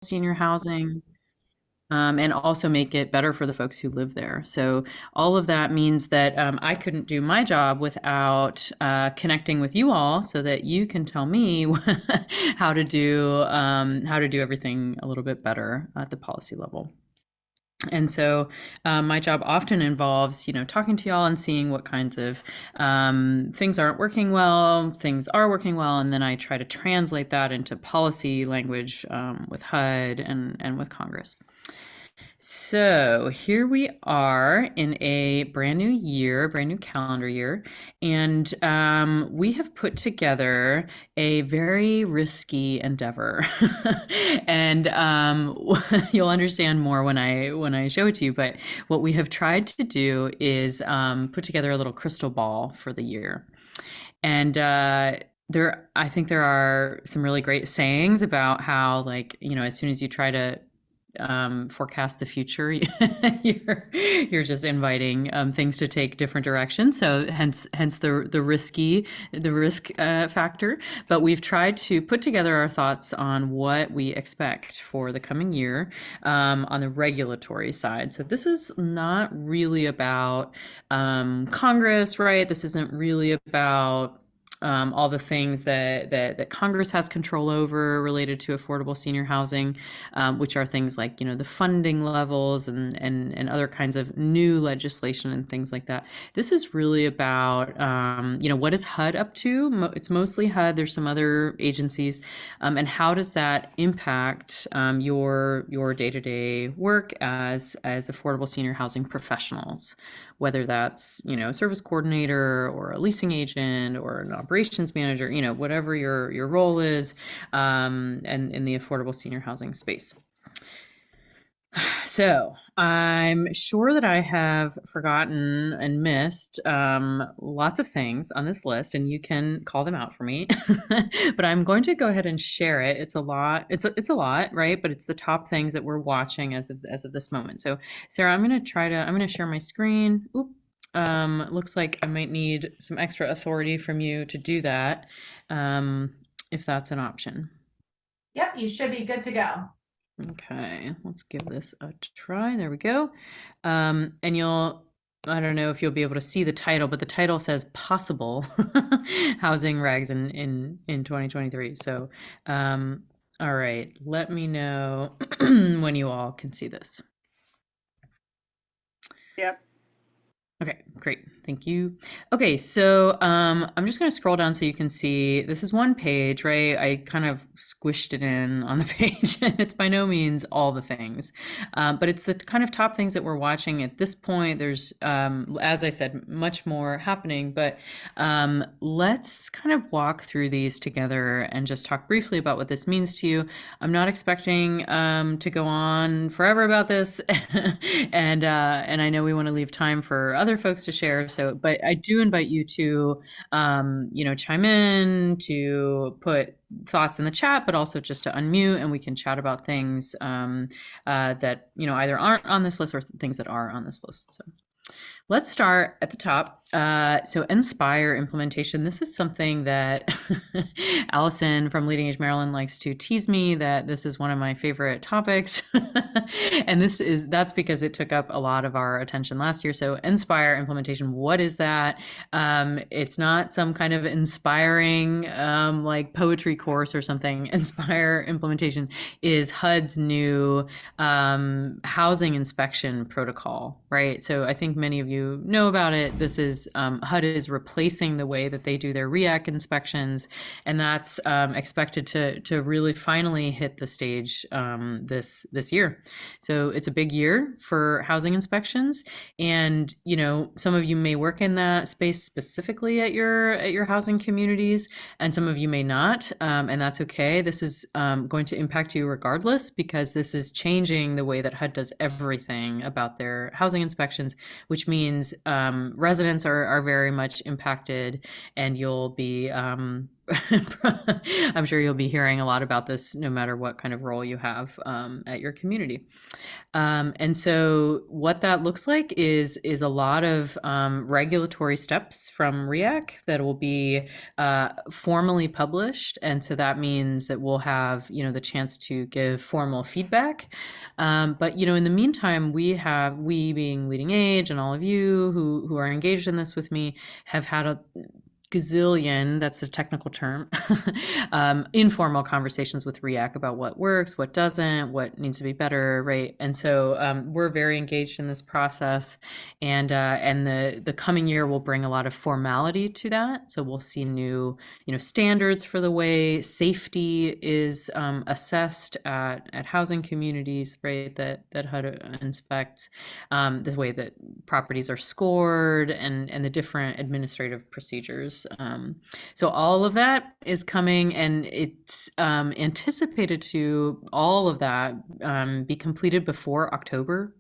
senior housing, and also make it better for the folks who live there. So all of that means that I couldn't do my job without connecting with you all, so that you can tell me how to do everything a little bit better at the policy level. And so my job often involves, talking to y'all and seeing what kinds of things aren't working well, things are working well, and then I try to translate that into policy language with HUD and with Congress. So here we are in a brand new year, brand new calendar year, and we have put together a very risky endeavor, and you'll understand more when I show it to you. But what we have tried to do is put together a little crystal ball for the year, and I think there are some really great sayings about how, like, as soon as you try to forecast the future, you're just inviting things to take different directions. So hence the risk factor. But we've tried to put together our thoughts on what we expect for the coming year on the regulatory side. So this is not really about Congress, right? This isn't really about all the things that Congress has control over related to affordable senior housing, which are things like, the funding levels and other kinds of new legislation and things like that. This is really about, what is HUD up to? It's mostly HUD. There's some other agencies. And how does that impact your day-to-day work as affordable senior housing professionals? Whether that's, a service coordinator or a leasing agent or an operations manager, whatever your role is, and in the affordable senior housing space. So I'm sure that I have forgotten and missed lots of things on this list, and you can call them out for me. But I'm going to go ahead and share it. It's a lot. It's a lot, right? But it's the top things that we're watching as of this moment. So Sarah, I'm going to share my screen. Oop. Looks like I might need some extra authority from you to do that, if that's an option. Yep, you should be good to go. Okay, let's give this a try. There we go. And I don't know if you'll be able to see the title, but the title says possible housing regs in 2023. So, all right, let me know when you all can see this. Yep. Okay, great. Thank you. Okay, so I'm just going to scroll down so you can see. This is one page, right? I kind of squished it in on the page, and it's by no means all the things, but it's the kind of top things that we're watching at this point. There's, as I said, much more happening, but let's kind of walk through these together and just talk briefly about what this means to you. I'm not expecting to go on forever about this, and I know we want to leave time for other folks to share. So, but I do invite you to, chime in, to put thoughts in the chat, but also just to unmute, and we can chat about things that, either aren't on this list or things that are on this list. So let's start at the top. So Inspire implementation. This is something that Allison from LeadingAge Maryland likes to tease me that this is one of my favorite topics. And that's because it took up a lot of our attention last year. So Inspire implementation, what is that? It's not some kind of inspiring like poetry course or something. Inspire implementation is HUD's new housing inspection protocol, right? So I think many of you know about it. This is HUD is replacing the way that they do their REAC inspections, and that's expected to really finally hit the stage this year. So it's a big year for housing inspections, and some of you may work in that space specifically at your housing communities, and some of you may not, and that's okay. This is going to impact you regardless, because this is changing the way that HUD does everything about their housing inspections, which means residents are very much impacted, and you'll be I'm sure you'll be hearing a lot about this no matter what kind of role you have at your community. And so what that looks like is a lot of regulatory steps from REAC that will be formally published, and so that means that we'll have the chance to give formal feedback. But in the meantime, we being LeadingAge and all of you who are engaged in this with me have had a gazillion, that's the technical term, informal conversations with REAC about what works, what doesn't, what needs to be better, right? And so we're very engaged in this process, and the coming year will bring a lot of formality to that. So we'll see new standards for the way safety is assessed at housing communities, right? That HUD inspects, the way that properties are scored, and the different administrative procedures. So all of that is coming, and it's anticipated to all of that be completed before October.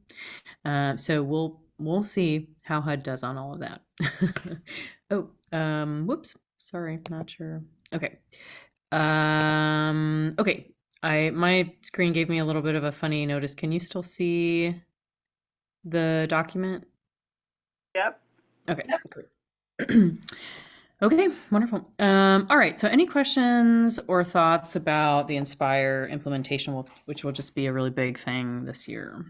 So we'll see how HUD does on all of that. Oh, whoops, sorry, not sure. Okay. Okay. My screen gave me a little bit of a funny notice. Can you still see the document? Yep. Okay, great. Okay, wonderful. All right, so any questions or thoughts about the Inspire implementation, which will just be a really big thing this year?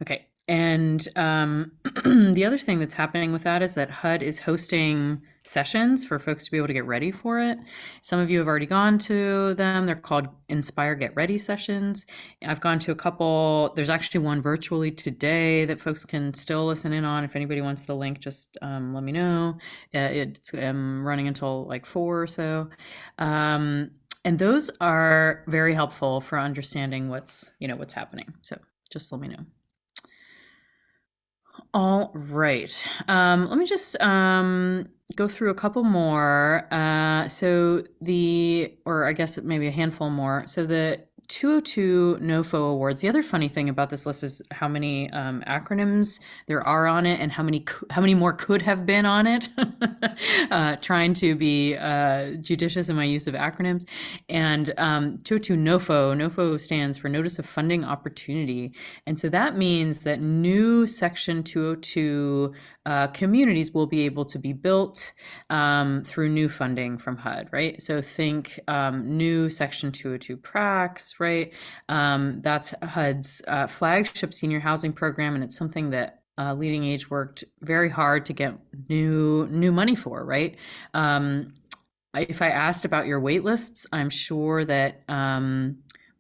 Okay, and the other thing that's happening with that is that HUD is hosting sessions for folks to be able to get ready for it. Some of you have already gone to them. They're called Inspire Get Ready sessions. I've gone to a couple. There's actually one virtually today that folks can still listen in on. If anybody wants the link, just let me know. It's running until like 4 or so. And those are very helpful for understanding what's happening. So just let me know. All right. Let me just go through a couple more. Or I guess maybe a handful more. So the 202 NOFO awards. The other funny thing about this list is how many acronyms there are on it, and how many more could have been on it. Trying to be judicious in my use of acronyms. And 202 NOFO. NOFO stands for Notice of Funding Opportunity, and so that means that new Section 202 communities will be able to be built through new funding from HUD, right? So think new Section 202 pracs, right? That's HUD's flagship senior housing program, and it's something that LeadingAge worked very hard to get new money for, right? If I asked about your wait lists, I'm sure that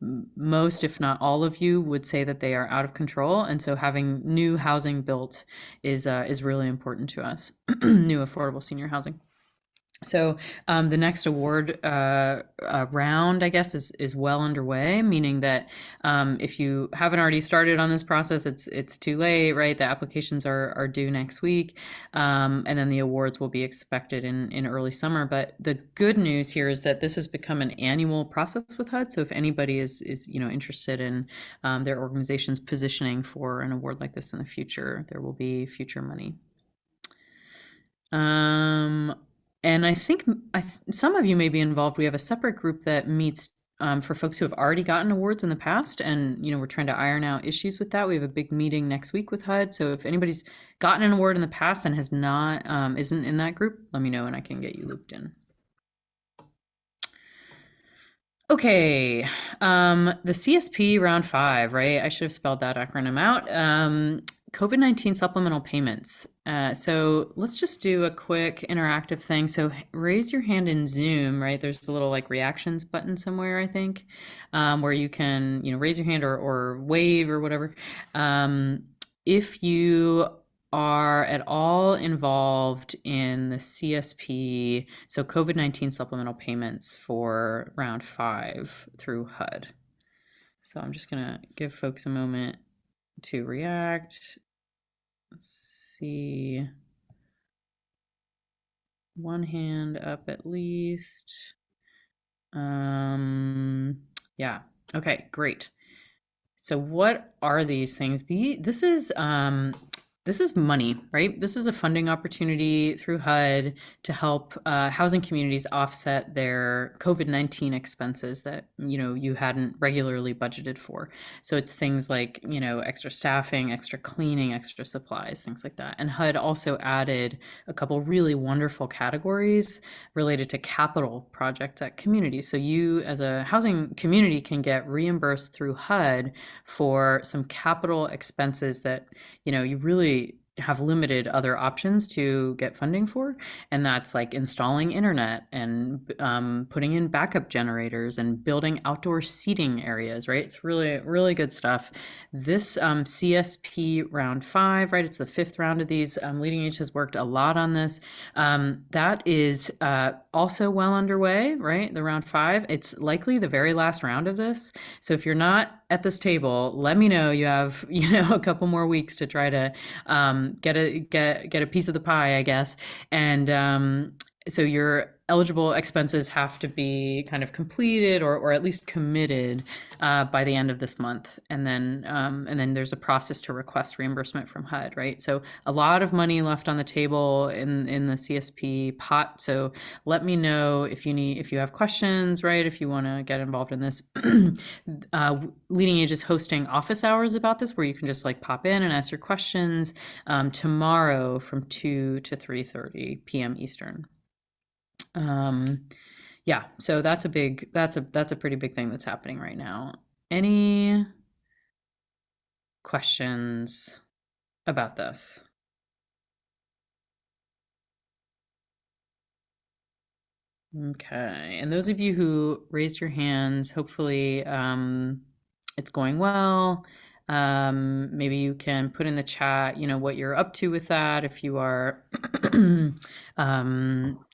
most, if not all of you, would say that they are out of control, and so having new housing built is really important to us. New affordable senior housing. So the next award round, I guess, is well underway, meaning that if you haven't already started on this process, it's too late, right? The applications are due next week, and then the awards will be expected in early summer. But the good news here is that this has become an annual process with HUD. So if anybody is interested in their organization's positioning for an award like this in the future, there will be future money. And I think some of you may be involved. We have a separate group that meets for folks who have already gotten awards in the past, and we're trying to iron out issues with that. We have a big meeting next week with HUD. So if anybody's gotten an award in the past and has not isn't in that group, let me know and I can get you looped in. Okay, the CSP round 5, right? I should have spelled that acronym out. COVID-19 supplemental payments. So let's just do a quick interactive thing. So raise your hand in Zoom, right? There's a little like reactions button somewhere, I think, where you can, raise your hand or wave or whatever. If you are at all involved in the CSP, so COVID-19 supplemental payments for round 5 through HUD. So I'm just gonna give folks a moment to react. Let's see. One hand up at least. Yeah. Okay, great. So what are these things? This is This is money, right? This is a funding opportunity through HUD to help housing communities offset their COVID-19 expenses that, you hadn't regularly budgeted for. So it's things like, extra staffing, extra cleaning, extra supplies, things like that. And HUD also added a couple really wonderful categories related to capital projects at communities. So you, as a housing community, can get reimbursed through HUD for some capital expenses that you really have limited other options to get funding for. And that's like installing internet and putting in backup generators and building outdoor seating areas, right? It's really, really good stuff. This CSP round 5, right? It's the 5th round of these. LeadingAge has worked a lot on this. That is also well underway, right? The round 5. It's likely the very last round of this. So if you're not at this table, let me know. You have, a couple more weeks to try to get a piece of the pie, I guess. And so your eligible expenses have to be kind of completed or at least committed by the end of this month, and then there's a process to request reimbursement from HUD, right? So a lot of money left on the table in the CSP pot. So let me know if you have questions, right? If you want to get involved in this. LeadingAge is hosting office hours about this, where you can just like pop in and ask your questions tomorrow from 2 to 3:30 p.m. Eastern. Yeah, so that's a pretty big thing that's happening right now. Any questions about this? Okay, and those of you who raised your hands, hopefully it's going well. Maybe you can put in the chat, what you're up to with that. If you are,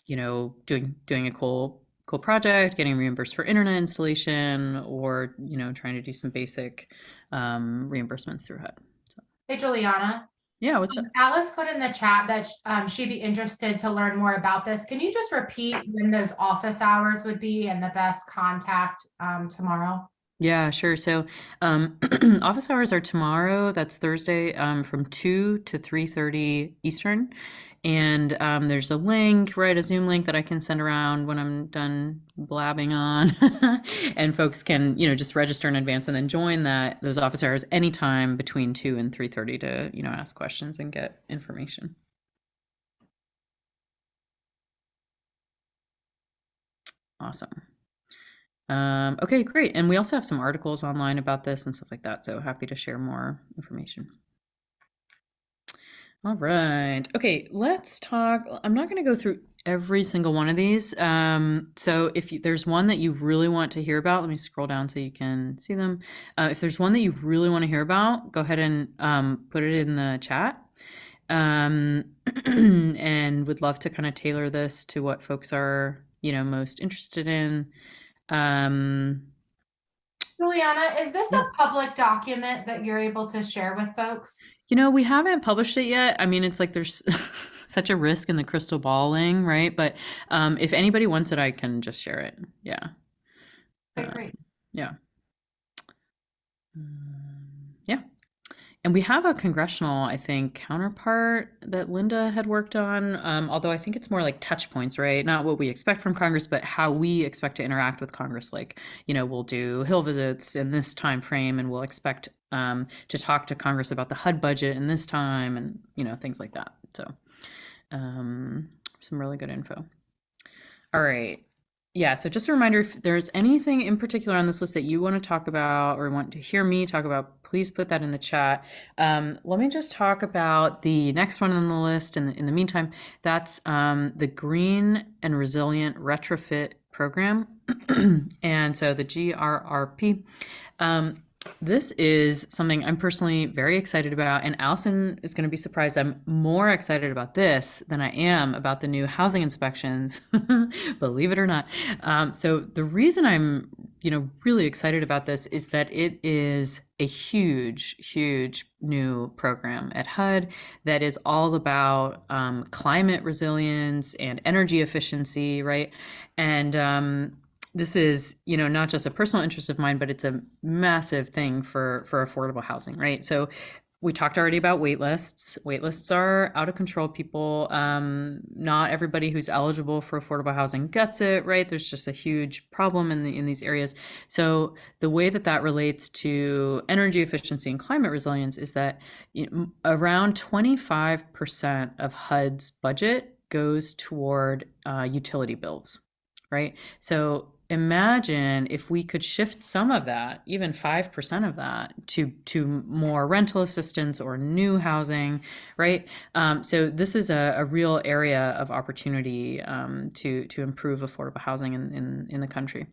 doing a cool project, getting reimbursed for internet installation, or trying to do some basic reimbursements through HUD. So, Hey, Juliana. yeah, what's up? Alice put in the chat that she'd be interested to learn more about this. Can you just repeat when those office hours would be and the best contact tomorrow? Yeah, sure. So office hours are tomorrow. That's Thursday, from 2 to 3:30 Eastern. And there's a link, right? A Zoom link that I can send around when I'm done blabbing on. And folks can, just register in advance and then join those office hours anytime between 2 and 3:30 to, ask questions and get information. Awesome. Okay, great. And we also have some articles online about this and stuff like that. So happy to share more information. All right. Okay, let's talk. I'm not going to go through every single one of these. So if there's one that you really want to hear about, let me scroll down so you can see them. If there's one that you really want to hear about, go ahead and put it in the chat. And would love to kind of tailor this to what folks are, most interested in. Juliana, is this a public document that you're able to share with folks? We haven't published it yet. I mean, it's like there's such a risk in the crystal balling, right? But if anybody wants it, I can just share it. Yeah. Okay, great. Yeah. Yeah. And we have a congressional, I think, counterpart that Linda had worked on, although I think it's more like touch points, right? Not what we expect from Congress, but how we expect to interact with Congress. Like, we'll do Hill visits in this time frame, and we'll expect to talk to Congress about the HUD budget in this time, and, things like that. So some really good info. All right. Yeah, so just a reminder, if there's anything in particular on this list that you want to talk about or want to hear me talk about, please put that in the chat. Let me just talk about the next one on the list. In the meantime, that's the Green and Resilient Retrofit Program. And so the GRRP. This is something I'm personally very excited about, and Allison is going to be surprised. I'm more excited about this than I am about the new housing inspections, believe it or not. So the reason I'm, really excited about this is that it is a huge, huge new program at HUD that is all about climate resilience and energy efficiency, right? And this is, not just a personal interest of mine, but it's a massive thing for affordable housing, right? So We talked already about wait lists. Wait lists are out of control, people. Not everybody who's eligible for affordable housing gets it, right? There's just a huge problem in these areas. So the way that relates to energy efficiency and climate resilience is that around 25% of HUD's budget goes toward utility bills, right? So imagine if we could shift some of that, even 5% of that, to more rental assistance or new housing, right? So this is a real area of opportunity to improve affordable housing in the country.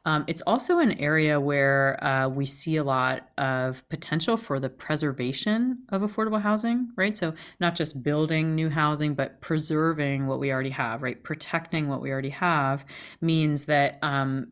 It's also an area where we see a lot of potential for the preservation of affordable housing, right? So not just building new housing, but preserving what we already have, right? Protecting what we already have means that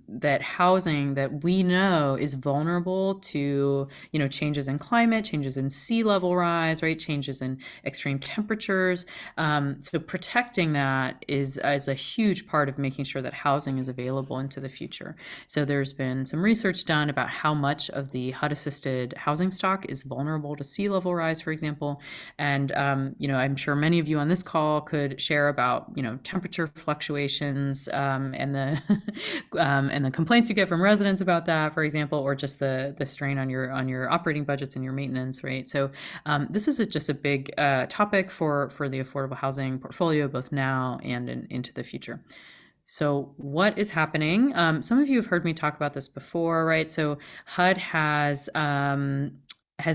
that housing that we know is vulnerable to, changes in climate, changes in sea level rise, right? Changes in extreme temperatures. So protecting that is a huge part of making sure that housing is available into the future. So there's been some research done about how much of the HUD-assisted housing stock is vulnerable to sea level rise, for example. And I'm sure many of you on this call could share about temperature fluctuations and the and the complaints you get from residents about that, for example, or just the strain on your operating budgets and your maintenance, right? So this is just a big topic for the affordable housing portfolio, both now and into the future. So what is happening? Some of you have heard me talk about this before, right? So HUD has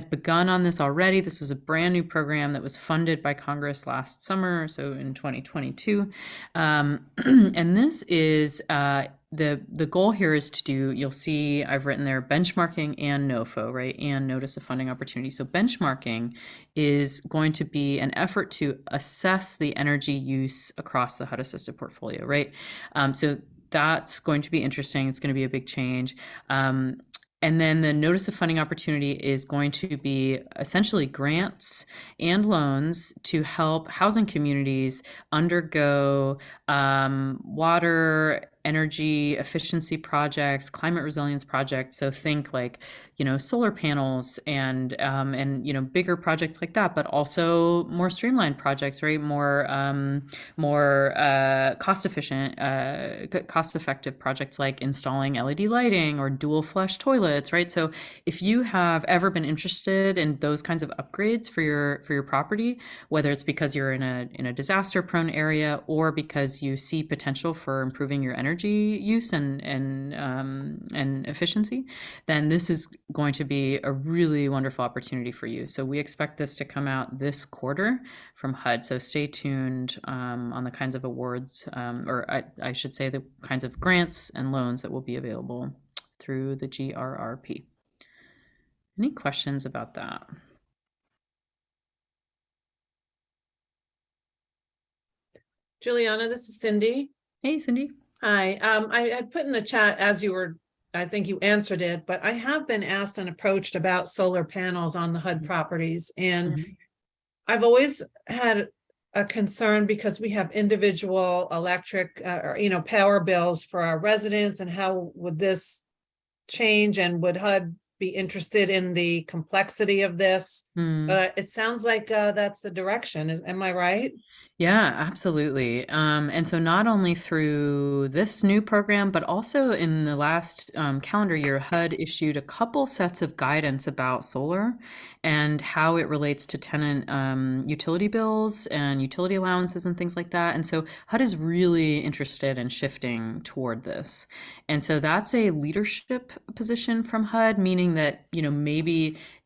begun on this already. This was a brand new program that was funded by Congress last summer, so in 2022. And this is the goal here is to do, you'll see I've written there benchmarking and NOFO, right? And notice of funding opportunity. So benchmarking is going to be an effort to assess the energy use across the HUD assisted portfolio, right? So that's going to be interesting. It's going to be a big change. And then the notice of funding opportunity is going to be essentially grants and loans to help housing communities undergo water, energy efficiency projects, climate resilience projects. So think like, solar panels and bigger projects like that, but also more streamlined projects, right? More cost effective projects like installing LED lighting or dual flush toilets, right? So if you have ever been interested in those kinds of upgrades for your property, whether it's because you're in a disaster prone area or because you see potential for improving your energy use and efficiency, then this is going to be a really wonderful opportunity for you. So we expect this to come out this quarter from HUD. So stay tuned on the kinds of awards, or I should say the kinds of grants and loans that will be available through the GRRP. Any questions about that? Juliana, this is Cindy. Hey, Cindy. Hi. I had put in the chat as you were, I think you answered it, but I have been asked and approached about solar panels on the HUD properties. And I've always had a concern because we have individual electric, power bills for our residents, and how would this change, and would HUD be interested in the complexity of this? But it sounds like that's the direction. Am I right? Yeah, absolutely. And so not only through this new program, but also in the last calendar year, HUD issued a couple sets of guidance about solar and how it relates to tenant utility bills and utility allowances and things like that. And so HUD is really interested in shifting toward this. And so that's a leadership position from HUD, meaning that,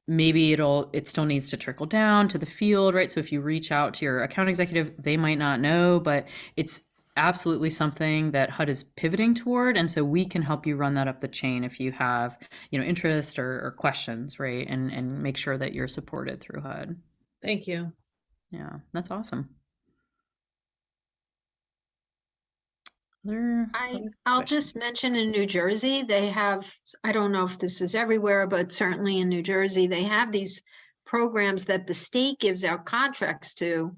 maybe it still needs to trickle down to the field, right? So if you reach out to your account executive, they might not know, but it's absolutely something that HUD is pivoting toward. And so we can help you run that up the chain if you have, interest or questions, right? And make sure that you're supported through HUD. Thank you. Yeah, that's awesome. I'll just mention in New Jersey, they have, I don't know if this is everywhere, but certainly in New Jersey, they have these programs that the state gives out contracts to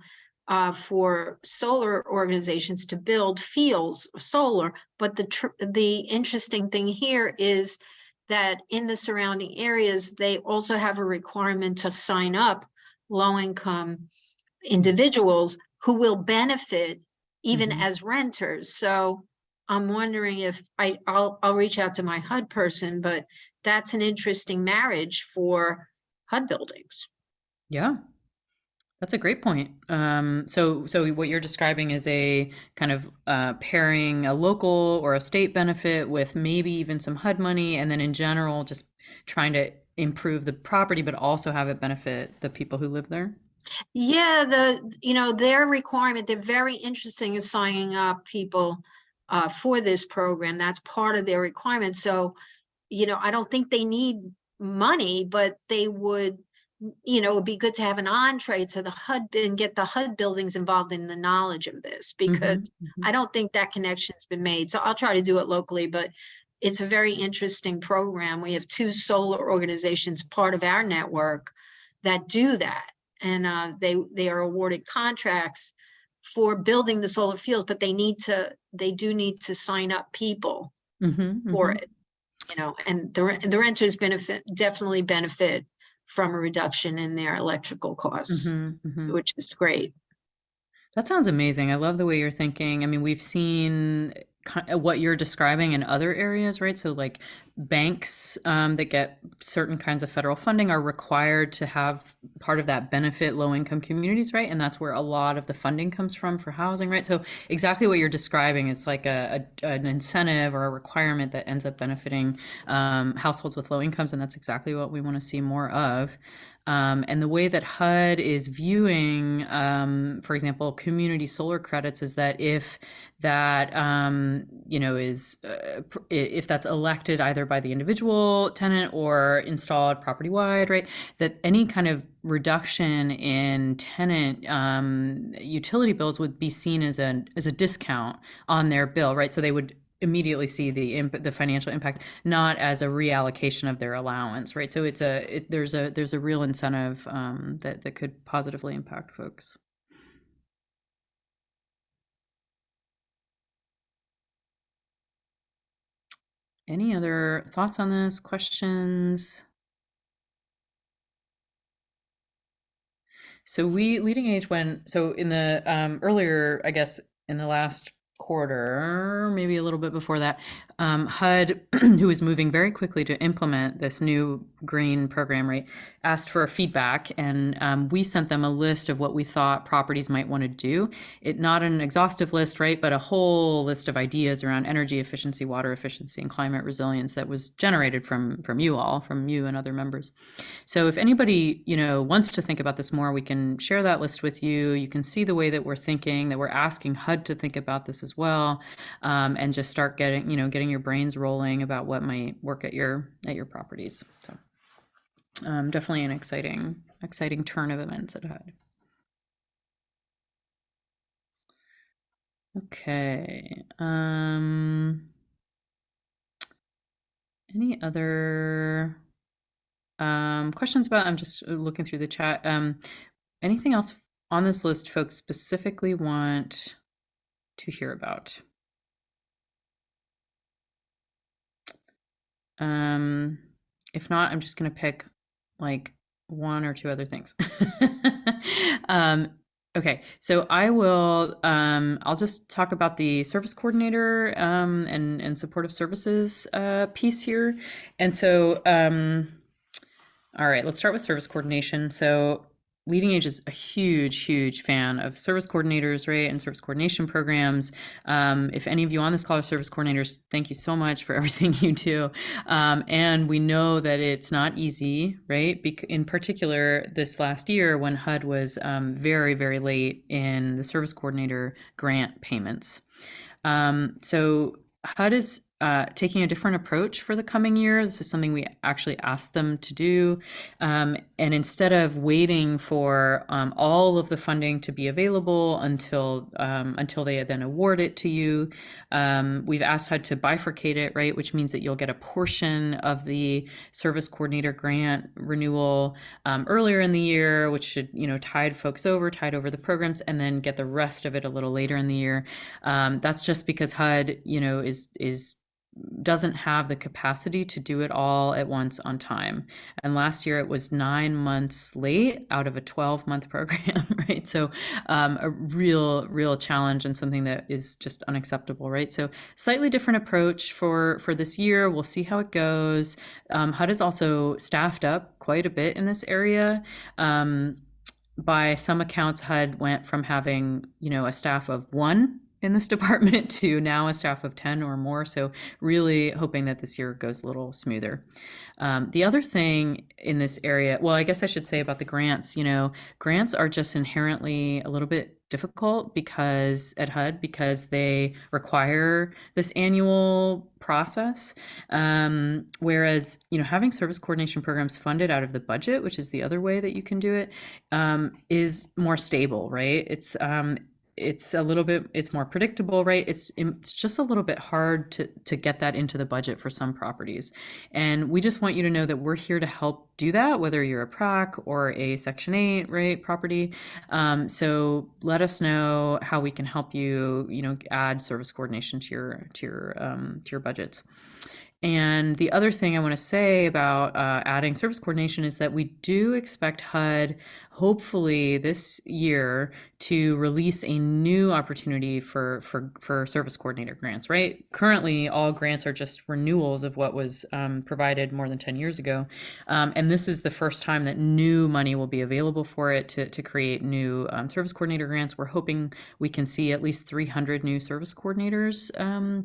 for solar organizations to build fields of solar. But the interesting thing here is that in the surrounding areas, they also have a requirement to sign up low-income individuals who will benefit even Mhm. as renters. So I'm wondering if I'll reach out to my HUD person, but that's an interesting marriage for HUD buildings. Yeah. That's a great point. So what you're describing is a kind of pairing a local or a state benefit with maybe even some HUD money, and then in general, just trying to improve the property, but also have it benefit the people who live there. Yeah, their requirement, they're very interesting in signing up people for this program. That's part of their requirement. So, I don't think they need money, but they would, it'd be good to have an entree to the HUD and get the HUD buildings involved in the knowledge of this, because Mhm. I don't think that connection's been made. So I'll try to do it locally, but it's a very interesting program. We have 2 solar organizations, part of our network, that do that. And they are awarded contracts for building the solar fields, but they do need to sign up people Mhm. for Mhm. it, and the renters definitely benefit from a reduction in their electrical costs, Mhm. Mhm. which is great. That sounds amazing. I love the way you're thinking. I mean, we've seen what you're describing in other areas, right? So, like banks that get certain kinds of federal funding are required to have part of that benefit low-income communities, right? And that's where a lot of the funding comes from for housing, right? So, exactly what you're describing, it's like an incentive or a requirement that ends up benefiting households with low incomes, and that's exactly what we want to see more of. And the way that HUD is viewing, for example, community solar credits is that if that, is if that's elected either by the individual tenant or installed property wide, right, that any kind of reduction in tenant utility bills would be seen as a discount on their bill, right? So they would immediately see the financial impact, not as a reallocation of their allowance, right? So there's a real incentive that could positively impact folks. Any other thoughts on this? Questions? So LeadingAge went, so in the earlier, I guess, in the last quarter, maybe a little bit before that, HUD, who was moving very quickly to implement this new green program, right, asked for feedback, and we sent them a list of what we thought properties might want to do. Not an exhaustive list, right, but a whole list of ideas around energy efficiency, water efficiency, and climate resilience that was generated from you and other members. So if anybody, wants to think about this more, we can share that list with you. You can see the way that we're thinking, that we're asking HUD to think about this as well, and just start getting your brains rolling about what might work at your properties. So definitely an exciting turn of events at HUD. Okay. Any other questions about, I'm just looking through the chat. Anything else on this list folks specifically want to hear about? If not, I'm just going to pick like 1 or 2 other things. Okay, so I'll just talk about the service coordinator and supportive services piece here. And so, all right, let's start with service coordination. So LeadingAge is a huge fan of service coordinators, right, and service coordination programs. If any of you on this call are service coordinators, thank you so much for everything you do. And we know that it's not easy, right? In particular, this last year when HUD was very late in the service coordinator grant payments. So HUD is taking a different approach for the coming year. This is something we actually asked them to do. And instead of waiting for all of the funding to be available until they then award it to you, we've asked HUD to bifurcate it, right? Which means that you'll get a portion of the service coordinator grant renewal earlier in the year, which should, tide over the programs, and then get the rest of it a little later in the year. That's just because HUD, is doesn't have the capacity to do it all at once on time. And last year it was 9 months late out of a 12-month program, right? So a real challenge and something that is just unacceptable, right? So slightly different approach for this year. We'll see how it goes. HUD is also staffed up quite a bit in this area. By some accounts, HUD went from having, a staff of 1 in this department to now a staff of 10 or more. So really hoping that this year goes a little smoother. The other thing in this area, well, I guess I should say about the grants, grants are just inherently a little bit difficult because at HUD, because they require this annual process. Whereas, having service coordination programs funded out of the budget, which is the other way that you can do it, is more stable, right? It's a little bit, it's more predictable, right? It's just a little bit hard to get that into the budget for some properties. And we just want you to know that we're here to help do that, whether you're a PRAC or a Section 8, right, property. So let us know how we can help you, add service coordination to your budgets. And the other thing I want to say about adding service coordination is that we do expect HUD, hopefully this year, to release a new opportunity for service coordinator grants, right? Currently, all grants are just renewals of what was provided more than 10 years ago. And this is the first time that new money will be available for it to create new service coordinator grants. We're hoping we can see at least 300 new service coordinators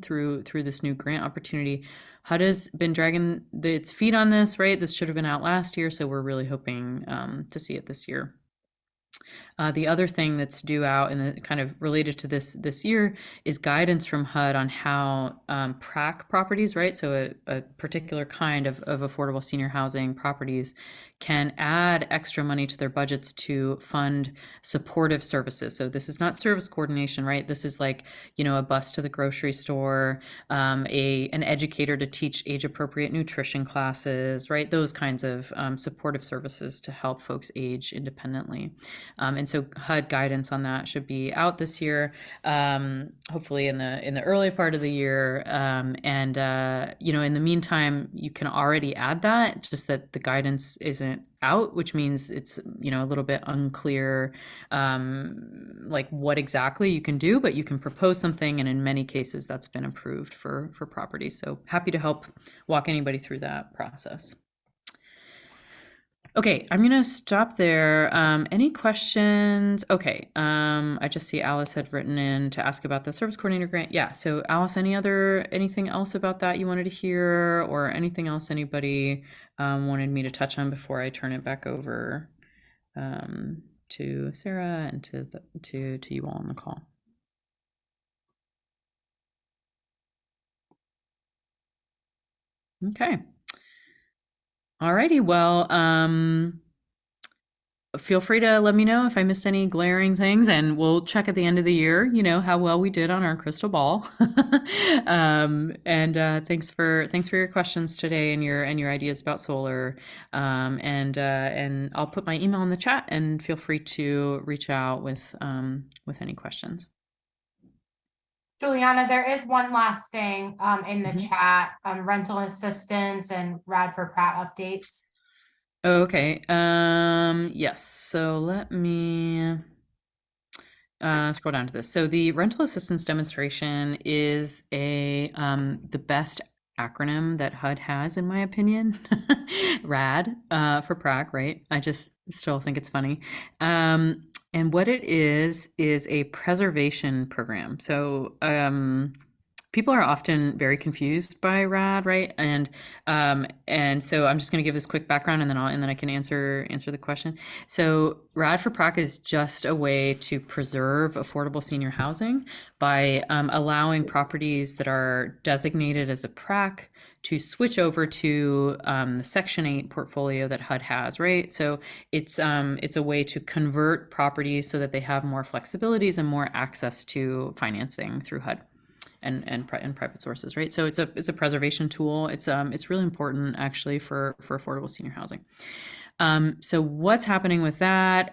through this new grant opportunity. HUD has been dragging its feet on this, right? This should have been out last year, so we're really hoping to see it this year. The other thing that's due out and kind of related to this year is guidance from HUD on how PRAC properties, right? So a particular kind of affordable senior housing properties can add extra money to their budgets to fund supportive services. So this is not service coordination, right? This is like, a bus to the grocery store, an educator to teach age-appropriate nutrition classes, right? Those kinds of supportive services to help folks age independently. And so HUD guidance on that should be out this year, hopefully in the early part of the year. In the meantime, you can already add that, just that the guidance isn't out, which means it's a little bit unclear like what exactly you can do, but you can propose something, and in many cases that's been approved for properties. So happy to help walk anybody through that process. Okay, I'm gonna stop there. Any questions? Okay, I just see Alice had written in to ask about the service coordinator grant. Yeah, so Alice, anything else about that you wanted to hear, or anything else anybody wanted me to touch on before I turn it back over to Sarah and to you all on the call? Okay. Alrighty, well, feel free to let me know if I missed any glaring things, and we'll check at the end of the year, how well we did on our crystal ball. Thanks for your questions today and your ideas about solar. And I'll put my email in the chat, and feel free to reach out with any questions. Juliana, there is one last thing in the chat, rental assistance and RAD for Pratt updates. Okay. Yes. So let me scroll down to this. So the rental assistance demonstration is the best acronym that HUD has, in my opinion. RAD for PRAC, right? I just still think it's funny. And what it is a preservation program. So people are often very confused by RAD, right? And so I'm just going to give this quick background, and then I can answer the question. So RAD for PRAC is just a way to preserve affordable senior housing by allowing properties that are designated as a PRAC to switch over to the Section 8 portfolio that HUD has, right? So it's a way to convert properties so that they have more flexibilities and more access to financing through HUD and private sources, right? So it's a preservation tool. It's really important actually for affordable senior housing. So what's happening with that?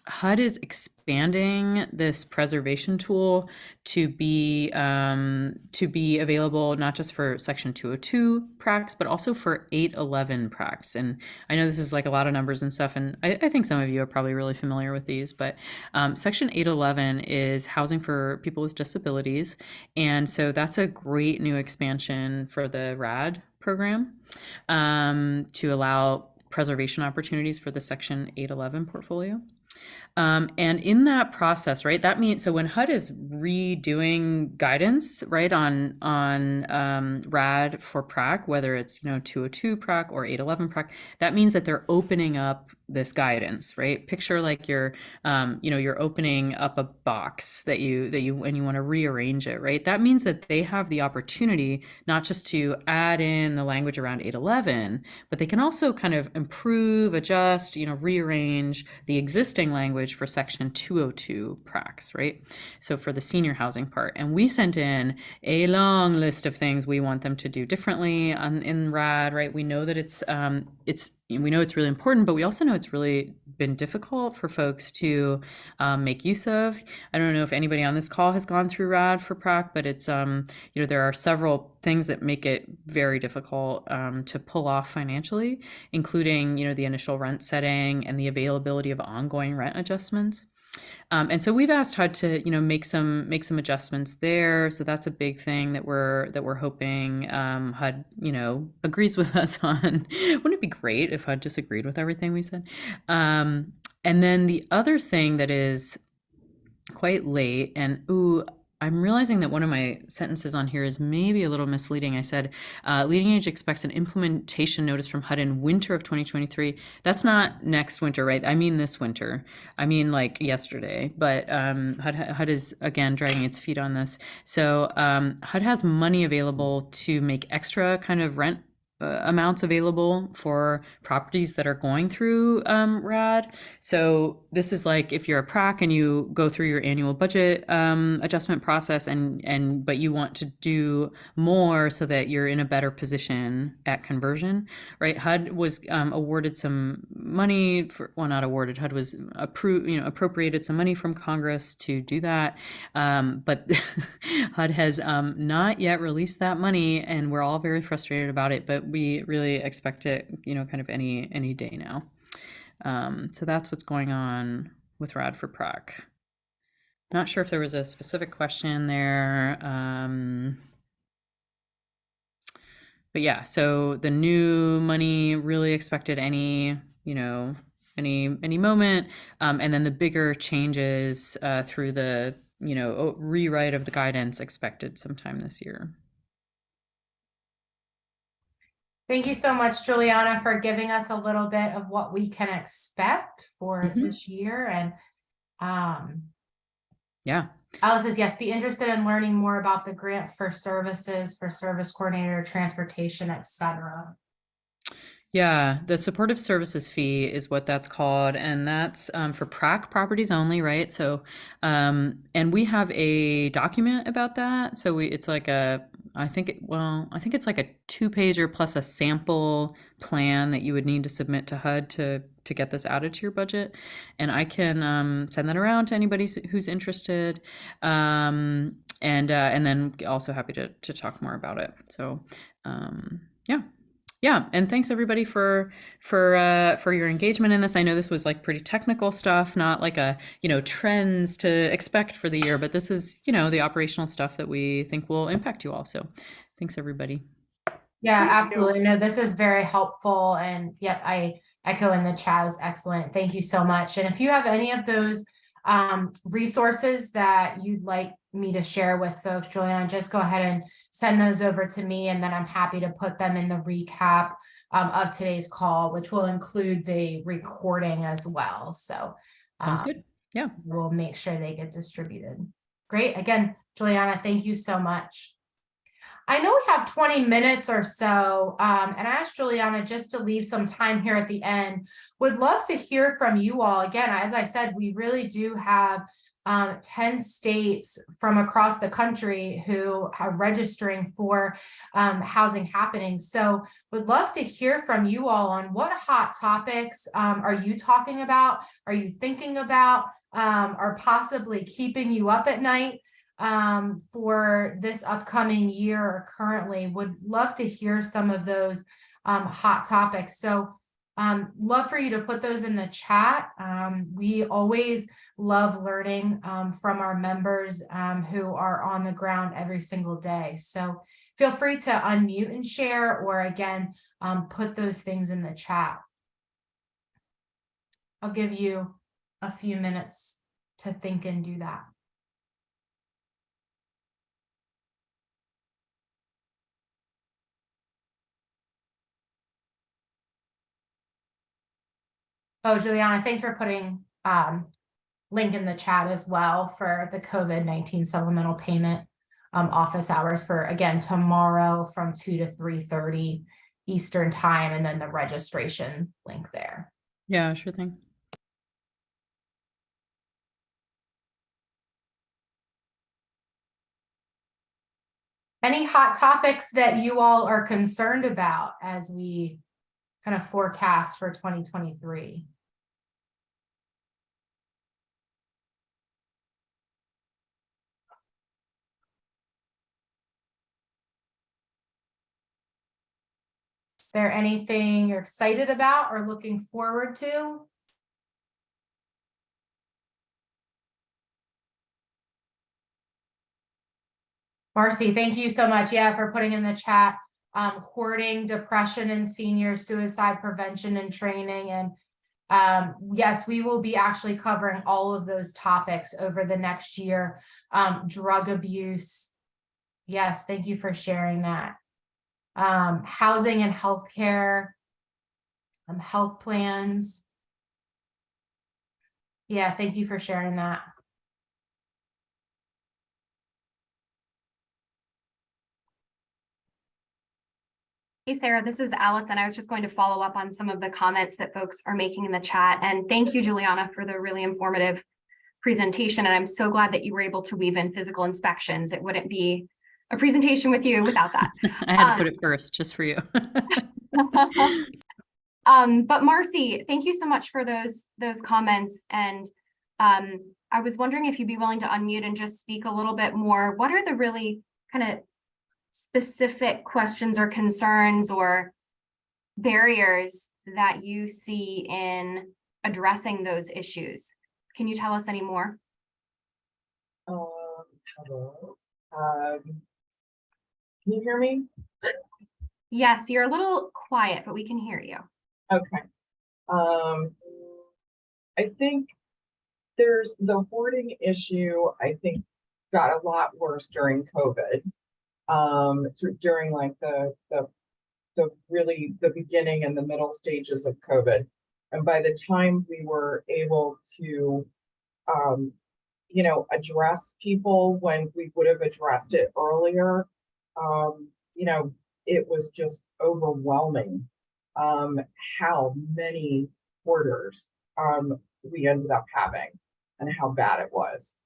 HUD is expanding this preservation tool to be available not just for Section 202 pracs, but also for 811 pracs. And I know this is like a lot of numbers and stuff, and I think some of you are probably really familiar with these, but Section 811 is housing for people with disabilities. And so that's a great new expansion for the RAD program to allow preservation opportunities for the Section 811 portfolio. And in that process, right, that means, so when HUD is redoing guidance, right, on RAD for prac, whether it's, 202 prac or 811 prac, that means that they're opening up this guidance, right? Picture like you're opening up a box that you and you want to rearrange it, right? That means that they have the opportunity not just to add in the language around 811, but they can also kind of improve, adjust, rearrange the existing language for Section 202 pracs, right? So for the senior housing part, and we sent in a long list of things we want them to do differently in RAD, right? We know that we know it's really important, but we also know it's really been difficult for folks to make use of. I don't know if anybody on this call has gone through RAD for prac, but it's there are several things that make it very difficult to pull off financially, including the initial rent setting and the availability of ongoing rent adjustments. And so we've asked HUD to make some adjustments there. So that's a big thing that we're hoping HUD agrees with us on. Wouldn't it be great if HUD just agreed with everything we said? And then the other thing that is quite late, and I'm realizing that one of my sentences on here is maybe a little misleading. I said, LeadingAge expects an implementation notice from HUD in winter of 2023. That's not next winter, right? I mean this winter. I mean like yesterday. But HUD is, again, dragging its feet on this. So HUD has money available to make extra kind of rent amounts available for properties that are going through RAD. So this is like if you're a prac and you go through your annual budget adjustment process but you want to do more so that you're in a better position at conversion, right? HUD was awarded some money not awarded. HUD was appropriated some money from Congress to do that, but HUD has not yet released that money, and we're all very frustrated about it. But we really expect it, kind of any day now. So that's what's going on with RAD for prac. Not sure if there was a specific question there. But yeah, so the new money really expected any moment. And then the bigger changes through the, rewrite of the guidance expected sometime this year. Thank you so much, Juliana, for giving us a little bit of what we can expect for this year. And yeah. Alice says, yes, be interested in learning more about the grants for services, for service coordinator, transportation, etc. Yeah, the supportive services fee is what that's called, and that's for prac properties only, right? So, and we have a document about that. So it's like I think it's like a 2-pager plus a sample plan that you would need to submit to HUD to get this added to your budget, and I can send that around to anybody who's interested, and then also happy to talk more about it. So, yeah, and thanks everybody for your engagement in this. I know this was like pretty technical stuff, not like a trends to expect for the year, but this is the operational stuff that we think will impact you all. So thanks everybody. Yeah, absolutely. No, this is very helpful, and yep, I echo in the chat is excellent. Thank you so much. And if you have any of those resources that you'd like me to share with folks, Juliana, just go ahead and send those over to me, and then I'm happy to put them in the recap of today's call, which will include the recording as well. So sounds good. Yeah, we'll make sure they get distributed. Great. Again, Juliana, thank you so much. I know we have 20 minutes or so, and I asked Juliana just to leave some time here at the end. Would love to hear from you all. Again, as I said, we really do have 10 states from across the country who are registering for housing happenings. So would love to hear from you all on what hot topics are you talking about, are you thinking about, are possibly keeping you up at night for this upcoming year or currently. Would love to hear some of those hot topics. So love for you to put those in the chat. We always love learning from our members who are on the ground every single day. So feel free to unmute and share, or again, put those things in the chat. I'll give you a few minutes to think and do that. Oh, Juliana, thanks for putting link in the chat as well for the COVID-19 supplemental payment office hours for, again, tomorrow from 2 to 3:30 Eastern time, and then the registration link there. Yeah, sure thing. Any hot topics that you all are concerned about as we kind of forecast for 2023? Is there anything you're excited about or looking forward to? Marcy, thank you so much, for putting in the chat, hoarding, depression in seniors, suicide prevention and training. And yes, we will be actually covering all of those topics over the next year. Drug abuse. Yes, thank you for sharing that. Housing and healthcare, health plans. Yeah, thank you for sharing that. Hey, Sarah, this is Allison. I was just going to follow up on some of the comments that folks are making in the chat. And thank you, Juliana, for the really informative presentation. And I'm so glad that you were able to weave in physical inspections. It wouldn't be a presentation with you without that. I had to put it first just for you. But Marcy, thank you so much for those comments. And I was wondering if you'd be willing to unmute and just speak a little bit more. What are the really kind of specific questions or concerns or barriers that you see in addressing those issues? Can you tell us any more? Hello. Can you hear me? Yes, you're a little quiet, but we can hear you. Okay. I think there's the hoarding issue, I think got a lot worse during COVID. During like the really the beginning and the middle stages of COVID. And by the time we were able to address people when we would have addressed it earlier, it was just overwhelming how many hoarders we ended up having and how bad it was.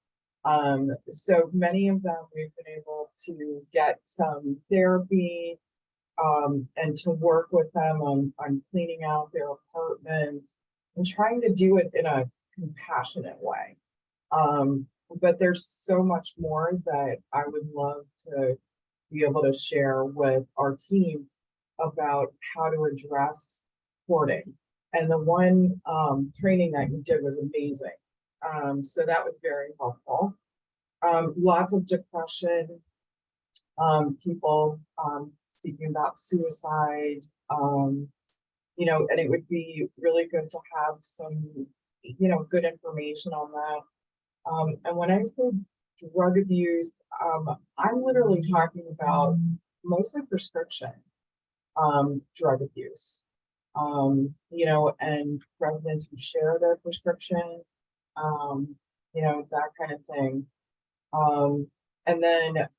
So many of them we've been able to get some therapy and to work with them on cleaning out their apartments and trying to do it in a compassionate way. But there's so much more that I would love to be able to share with our team about how to address hoarding. And the one training that you did was amazing. So that was very helpful. Lots of depression, people speaking about suicide, and it would be really good to have some, good information on that. And when I say drug abuse, I'm literally talking about mostly prescription drug abuse, and residents who share their prescription, that kind of thing. And then,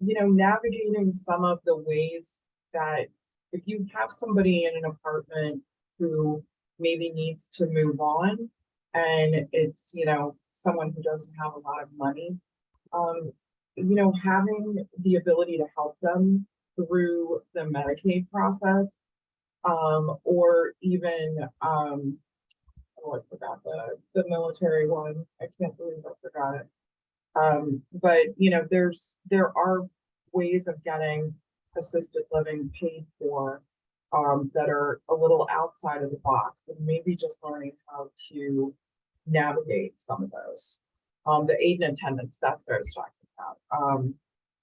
navigating some of the ways that if you have somebody in an apartment who maybe needs to move on and it's, someone who doesn't have a lot of money, you know, having the ability to help them through the Medicaid process, or even, oh, I forgot the military one. I can't believe I forgot it. But you know, there are ways of getting assisted living paid for, that are a little outside of the box, and maybe just learning how to navigate some of those. The aid and attendance, that's what I was talking about.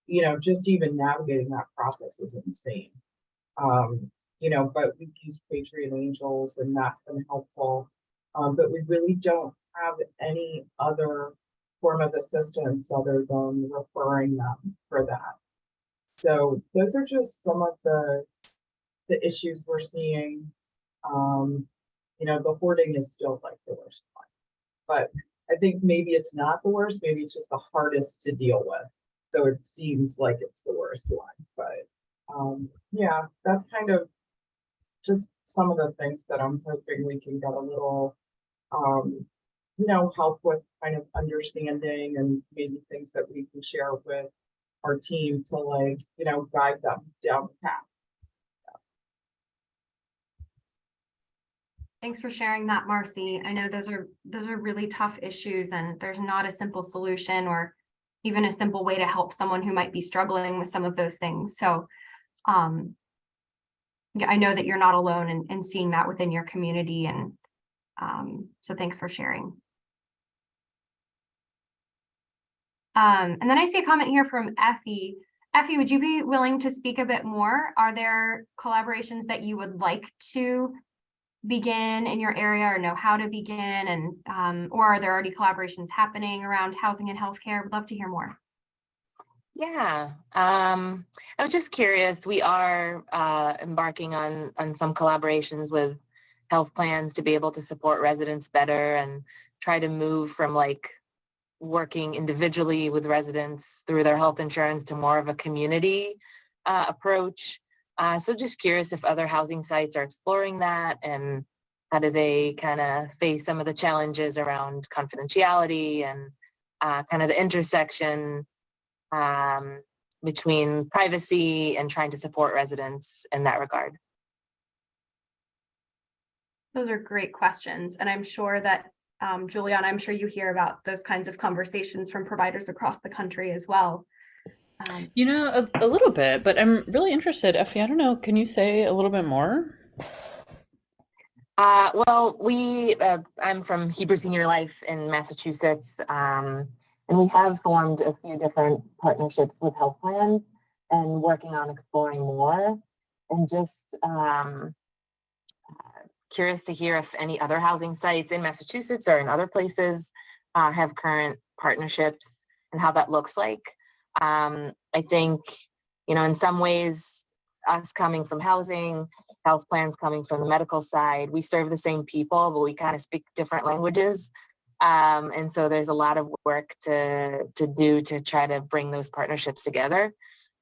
You know, just even navigating that process is insane. You know, but we've used Patriot Angels and that's been helpful. But we really don't have any other form of assistance other than referring them for that. So those are just some of the issues we're seeing. You know, the hoarding is still like the worst one, but I think maybe it's not the worst, maybe it's just the hardest to deal with. So it seems like it's the worst one, but yeah, that's kind of just some of the things that I'm hoping we can get a little, you know, help with kind of understanding, and maybe things that we can share with our team to, like, you know, guide them down the path. Thanks for sharing that, Marcy. I know those are really tough issues, and there's not a simple solution or even a simple way to help someone who might be struggling with some of those things. So yeah, I know that you're not alone in seeing that within your community, and so thanks for sharing. And then I see a comment here from Effie. Effie, would you be willing to speak a bit more? Are there collaborations that you would like to begin in your area, or know how to begin, and or are there already collaborations happening around housing and healthcare? Would love to hear more. Yeah, I was just curious. We are embarking on some collaborations with health plans to be able to support residents better and try to move from like working individually with residents through their health insurance to more of a community approach. So just curious if other housing sites are exploring that, and how do they kind of face some of the challenges around confidentiality and kind of the intersection between privacy and trying to support residents in that regard. Those are great questions. And I'm sure that, Juliana, I'm sure you hear about those kinds of conversations from providers across the country as well. You know, a little bit, but I'm really interested. Effie, I don't know, can you say a little bit more? Well, I'm from Hebrew Senior Life in Massachusetts, and we have formed a few different partnerships with health plans and working on exploring more. And just curious to hear if any other housing sites in Massachusetts or in other places have current partnerships and how that looks like. I think, you know, in some ways, us coming from housing, health plans coming from the medical side, we serve the same people, but we kind of speak different languages. And so there's a lot of work to do to try to bring those partnerships together.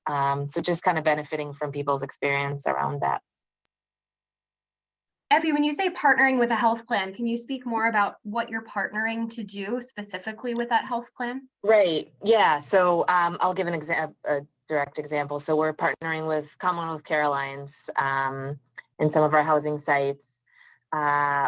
So just kind of benefiting from people's experience around that. Effie, when you say partnering with a health plan, can you speak more about what you're partnering to do specifically with that health plan? Right. Yeah. So I'll give a direct example. So we're partnering with Commonwealth of Carolines in some of our housing sites.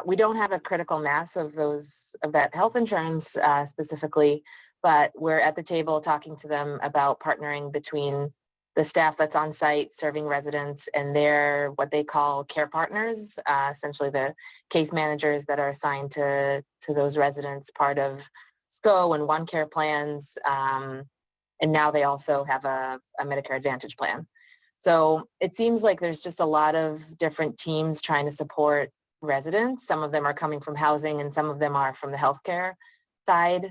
We don't have a critical mass of that health insurance specifically, but we're at the table talking to them about partnering between the staff that's on site serving residents and their what they call care partners, essentially the case managers that are assigned to those residents, part of SCO and One Care plans, and now they also have a Medicare Advantage plan. So it seems like there's just a lot of different teams trying to support residents. Some of them are coming from housing and some of them are from the healthcare side.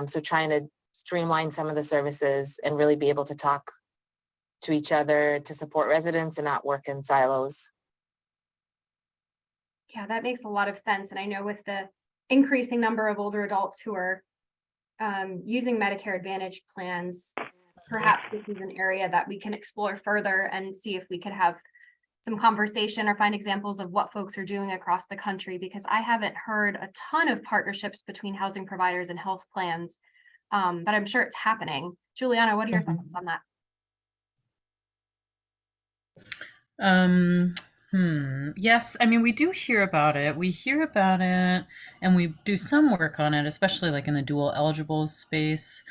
So trying to streamline some of the services and really be able to talk to each other to support residents and not work in silos. Yeah, that makes a lot of sense. And I know with the increasing number of older adults who are using Medicare Advantage plans, perhaps this is an area that we can explore further and see if we could have some conversation or find examples of what folks are doing across the country, because I haven't heard a ton of partnerships between housing providers and health plans, but I'm sure it's happening. Juliana, what are your thoughts on that? Yes, I mean, we do hear about it. We hear about it and we do some work on it, especially like in the dual eligibles space.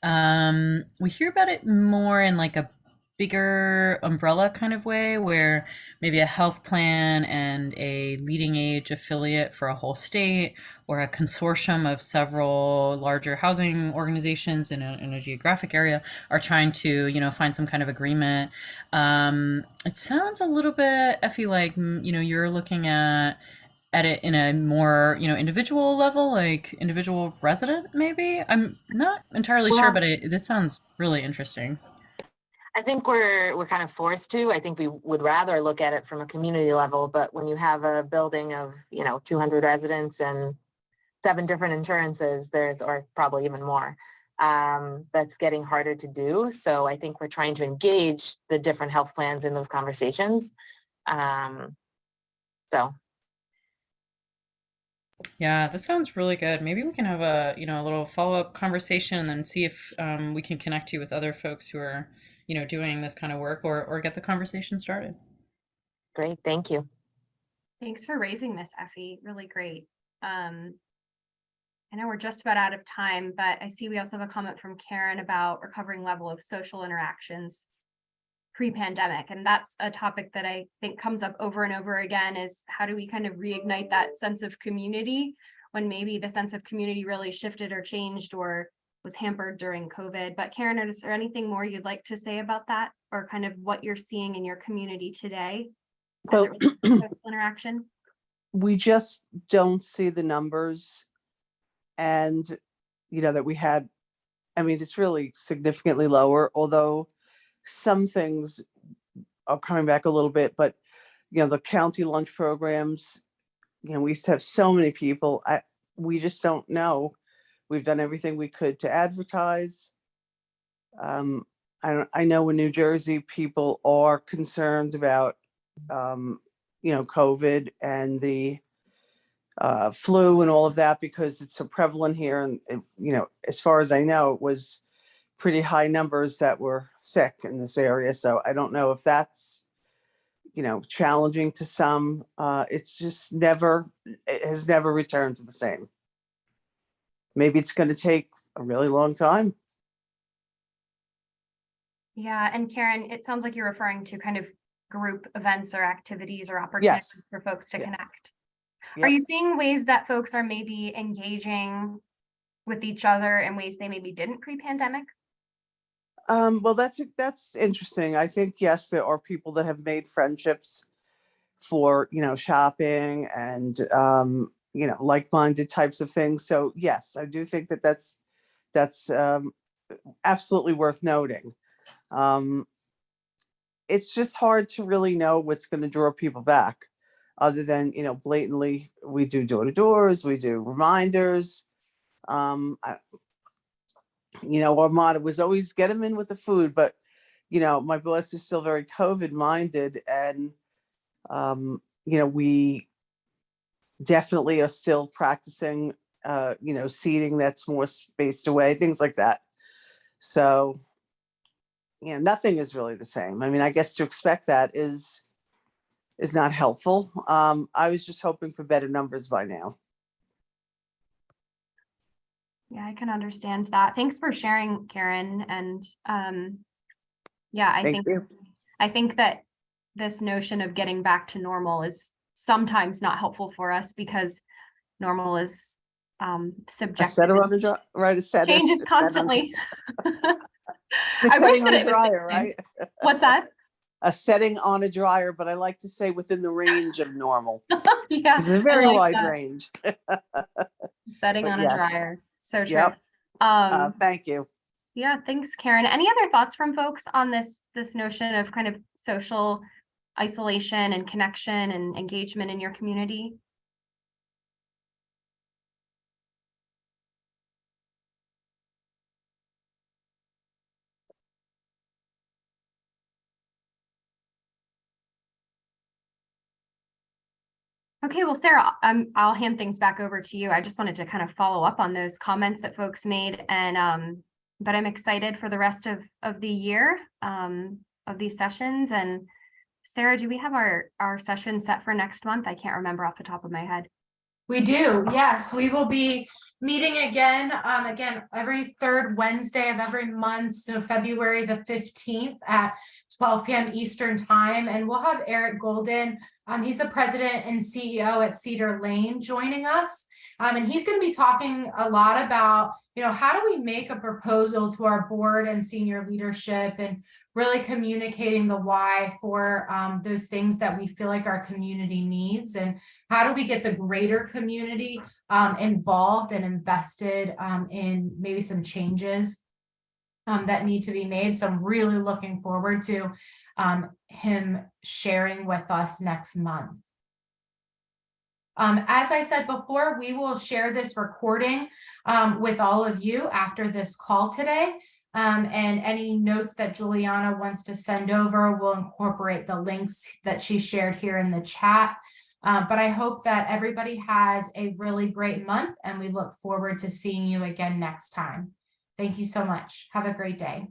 We hear about it more in like a bigger umbrella kind of way, where maybe a health plan and a LeadingAge affiliate for a whole state, or a consortium of several larger housing organizations in a geographic area are trying to, you know, find some kind of agreement. It sounds a little bit, Effie, like, you know, you're looking at it in a more, you know, individual level, like individual resident, maybe. I'm not entirely sure, Well, but this sounds really interesting. I think we're kind of forced to. I think we would rather look at it from a community level, but when you have a building of, 200 residents and 7 different insurances, or probably even more, that's getting harder to do. So I think we're trying to engage the different health plans in those conversations. So Yeah, this sounds really good. Maybe we can have a, you know, a little follow-up conversation and then see if we can connect you with other folks who are, you know, doing this kind of work, or get the conversation started. great, thank you. Thanks for raising this, Effie. Really great. I know we're just about out of time, but I see we also have a comment from Karen about recovering level of social interactions pre-pandemic. And that's a topic that I think comes up over and over again, is how do we kind of reignite that sense of community when maybe the sense of community really shifted or changed or was hampered during COVID. But Karen, is there anything more you'd like to say about that, or kind of what you're seeing in your community today as Well, it relates to social interaction? we just don't see the numbers, and that we had. I mean, it's really significantly lower, although some things are coming back a little bit. But the county lunch programs, we used to have so many people. We just don't know. We've done everything we could to advertise. I know in New Jersey, people are concerned about COVID and the flu and all of that, because it's so prevalent here. And, as far as I know, it was pretty high numbers that were sick in this area. So I don't know if that's, challenging to some. It's just it has never returned to the same. Maybe it's going to take a really long time. Yeah, and Karen, it sounds like you're referring to kind of group events or activities or opportunities Yes. for folks to Yes. connect. Yep. Are you seeing ways that folks are maybe engaging with each other in ways they maybe didn't pre-pandemic? Well, that's interesting. I think, yes, there are people that have made friendships for, shopping and, like-minded types of things. So yes, I do think that that's absolutely worth noting. It's just hard to really know what's going to draw people back, other than, blatantly, we do door-to-doors, we do reminders. Our motto was always get them in with the food, but, my boss is still very COVID minded, and, we definitely are still practicing, seating that's more spaced away, things like that. So, nothing is really the same. I mean, I guess to expect that is not helpful. I was just hoping for better numbers by now. Yeah, I can understand that. Thanks for sharing, Karen. And yeah, Thank you. I think that this notion of getting back to normal is sometimes not helpful for us, because normal is A subjective. setter on the right, a setter. Changes constantly. The I wish setting that on a it was dryer, the same. right? What's that? A setting on a dryer, but I like to say within the range of normal. Yeah, It's a I very like wide that. range. Setting But on a yes. dryer. So true. Yep. Thank you. Yeah, thanks, Karen. Any other thoughts from folks on this notion of kind of social isolation and connection and engagement in your community? Okay, well, Sarah, I'll hand things back over to you. I just wanted to kind of follow up on those comments that folks made, and but I'm excited for the rest of the year of these sessions. And Sarah, do we have our session set for next month? I can't remember off the top of my head. We do, yes. We will be meeting again, every third Wednesday of every month. So February the 15th at 12 p.m. Eastern time. And we'll have Eric Golden. He's the president and CEO at Cedar Lane joining us. And he's going to be talking a lot about, how do we make a proposal to our board and senior leadership, and really communicating the why for those things that we feel like our community needs, and how do we get the greater community involved and invested in maybe some changes that need to be made. So I'm really looking forward to him sharing with us next month. As I said before, we will share this recording with all of you after this call today. And any notes that Juliana wants to send over, we'll incorporate the links that she shared here in the chat. But I hope that everybody has a really great month, and we look forward to seeing you again next time. Thank you so much. Have a great day.